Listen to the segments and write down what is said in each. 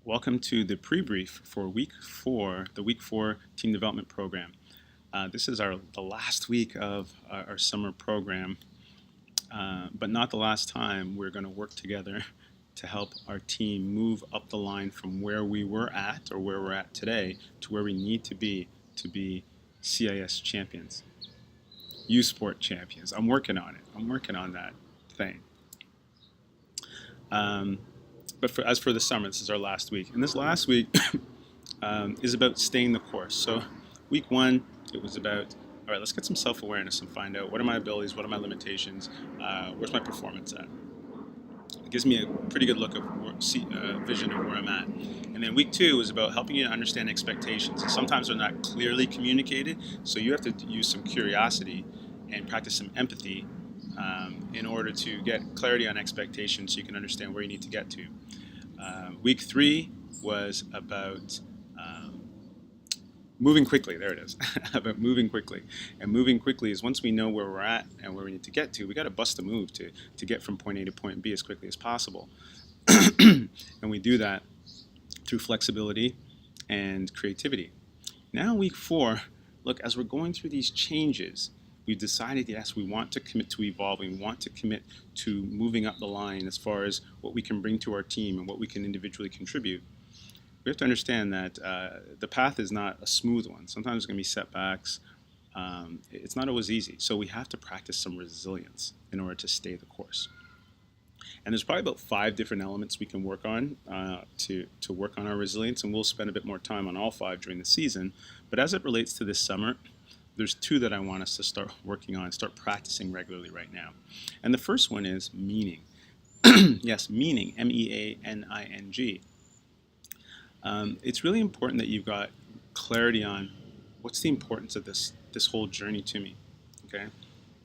Welcome to the pre-brief for week 4, the week 4 team development program. This is the last week of our summer program, but not the last time we're going to work together to help our team move up the line from where we were at or where we're at today to where we need to be CIS champions, U Sport champions. I'm working on it. I'm working on that thing. But as for the summer, this is our last week. And this last week is about staying the course. So week 1, it was about, all right, let's get some self-awareness and find out what are my abilities, what are my limitations, where's my performance at. It gives me a pretty good look of vision of where I'm at. And then week 2 is about helping you to understand expectations. And sometimes they're not clearly communicated, so you have to use some curiosity and practice some empathy in order to get clarity on expectations so you can understand where you need to get to. Week 3 was about moving quickly. There it is. About moving quickly. And moving quickly is once we know where we're at and where we need to get to, we got to bust a move to get from point A to point B as quickly as possible. And we do that through flexibility and creativity. Now week 4, look, as we're going through these changes, we've decided, yes, we want to commit to evolving, we want to commit to moving up the line as far as what we can bring to our team and what we can individually contribute. We have to understand that the path is not a smooth one. Sometimes there's going to be setbacks. It's not always easy. So we have to practice some resilience in order to stay the course. And there's probably about 5 different elements we can work on to work on our resilience, and we'll spend a bit more time on all 5 during the season. But as it relates to this summer, there's 2 that I want us to start working on, start practicing regularly right now. And the first one is meaning. Yes, meaning, M-E-A-N-I-N-G. It's really important that you've got clarity on what's the importance of this whole journey to me. Okay,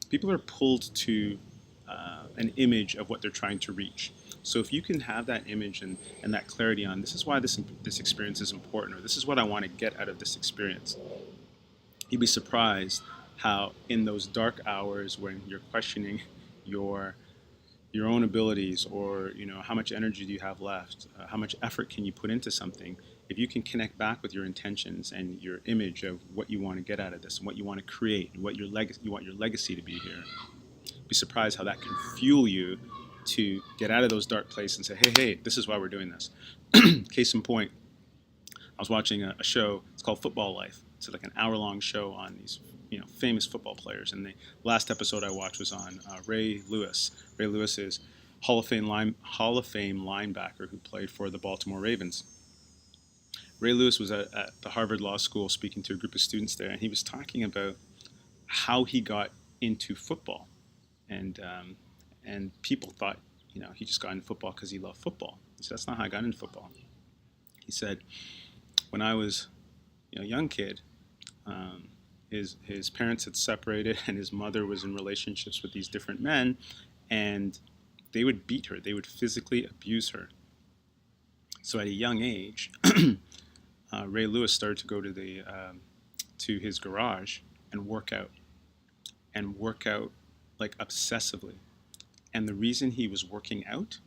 people are pulled to an image of what they're trying to reach. So if you can have that image and that clarity on this is why this experience is important, or this is what I want to get out of this experience, you'd be surprised how in those dark hours when you're questioning your own abilities, or how much energy do you have left, how much effort can you put into something, if you can connect back with your intentions and your image of what you want to get out of this and what you want to create and what you want your legacy to be here, be surprised how that can fuel you to get out of those dark places and say, hey, this is why we're doing this. Case in point, I was watching a show. It's called Football Life. It's like an hour-long show on these famous football players. And the last episode I watched was on Ray Lewis. Ray Lewis is Hall of Fame linebacker who played for the Baltimore Ravens. Ray Lewis was at the Harvard Law School speaking to a group of students there, and he was talking about how he got into football. And people thought, he just got into football because he loved football. He said, that's not how I got into football. He said, when I was a young kid, his parents had separated, and his mother was in relationships with these different men, and they would beat her. They would physically abuse her. So at a young age, Ray Lewis started to go to his garage and work out like obsessively. And the reason he was working out,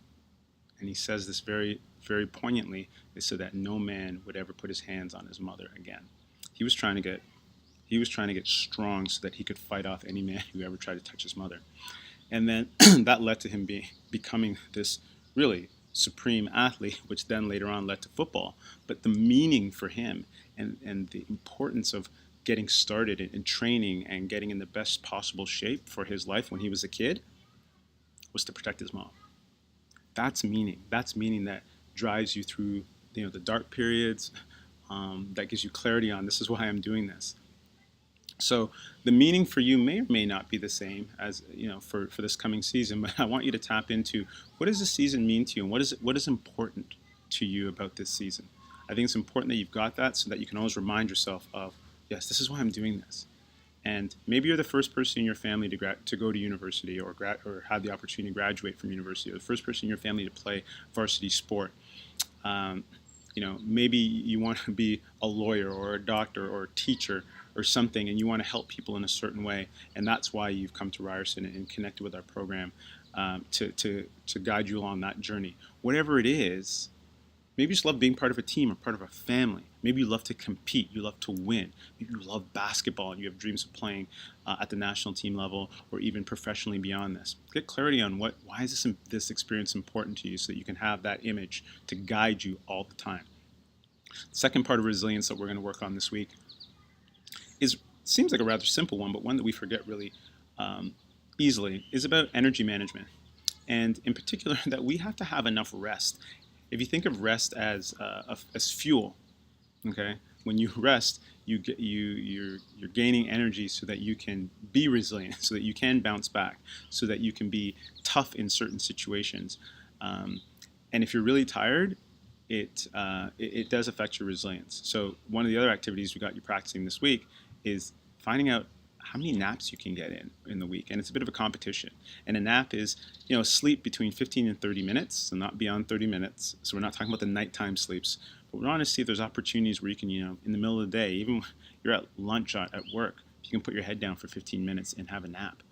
and he says this very, very poignantly, is so that no man would ever put his hands on his mother again. He was trying to get strong so that he could fight off any man who ever tried to touch his mother. And then that led to him becoming this really supreme athlete, which then later on led to football. But the meaning for him and the importance of getting started in training and getting in the best possible shape for his life when he was a kid was to protect his mom. That's meaning. That's meaning that drives you through the dark periods, that gives you clarity on this is why I'm doing this. So the meaning for you may or may not be the same as for this coming season, but I want you to tap into what does this season mean to you, and what is important to you about this season. I think it's important that you've got that so that you can always remind yourself of, yes, this is why I'm doing this. And maybe you're the first person in your family to go to university or have the opportunity to graduate from university, or the first person in your family to play varsity sport. Maybe you want to be a lawyer or a doctor or a teacher or something, and you want to help people in a certain way, and that's why you've come to Ryerson and connected with our program to guide you along that journey. Whatever it is, Maybe you just love being part of a team or part of a family. Maybe you love to compete, you love to win. Maybe you love basketball and you have dreams of playing at the national team level or even professionally beyond this. Get clarity on why is this experience important to you so that you can have that image to guide you all the time. The second part of resilience that we're going to work on this week seems like a rather simple one, but one that we forget really easily, is about energy management. And in particular, that we have to have enough rest. If you think of rest as fuel, okay, when you rest, you're gaining energy so that you can be resilient, so that you can bounce back, so that you can be tough in certain situations. And if you're really tired, it does affect your resilience. So one of the other activities we got you practicing this week is finding out how many naps you can get in the week. And it's a bit of a competition. And a nap is, sleep between 15 and 30 minutes, so not beyond 30 minutes. So we're not talking about the nighttime sleeps, but we want to see if there's opportunities where you can, in the middle of the day, even when you're at lunch at work, you can put your head down for 15 minutes and have a nap.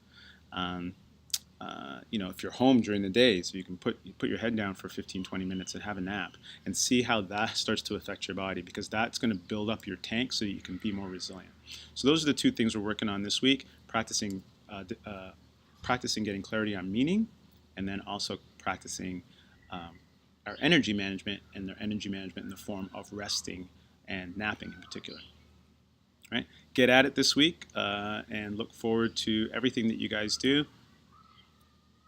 If you're home during the day, so you can put your head down for 15, 20 minutes and have a nap and see how that starts to affect your body, because that's going to build up your tank so that you can be more resilient. So those are the two things we're working on this week, practicing getting clarity on meaning, and then also practicing our energy management, and their energy management in the form of resting and napping in particular. Right? Get at it this week and look forward to everything that you guys do.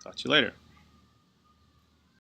Talk to you later.